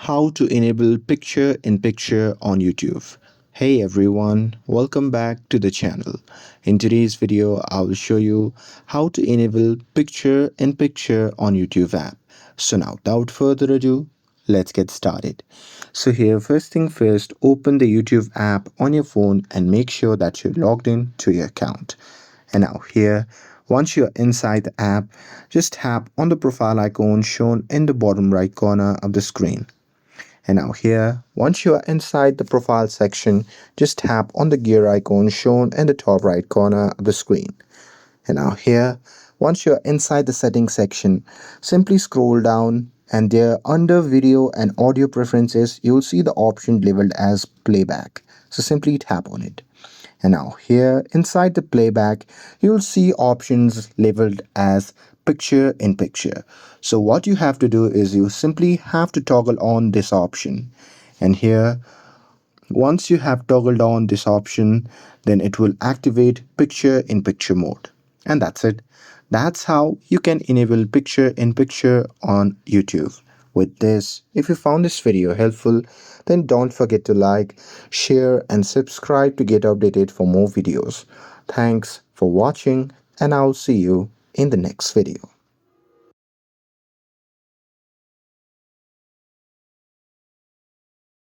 how to enable picture in picture on YouTube. Hey everyone, welcome back to the channel. In today's video, I will show you how to enable picture in picture on YouTube app. So now without further ado, let's get started. So here, first thing first, open the YouTube app on your phone and make sure that you're logged in to your account. And now here, once you're inside the app, just tap on the profile icon shown in the bottom right corner of the screen. And now here, once you are inside the profile section, just tap on the gear icon shown in the top right corner of the screen. And now here, once you're inside the settings section, simply scroll down and there under video and audio preferences, you'll see the option labeled as playback. So simply tap on it. And now here inside the playback, you'll see options labeled as picture in picture. So what you have to do is you simply have to toggle on this option. And here, once you have toggled on this option, then it will activate picture in picture mode. And that's it. That's how you can enable picture in picture on YouTube. With this, if you found this video helpful, then don't forget to like, share and subscribe to get updated for more videos. Thanks for watching and I'll see you in the next video.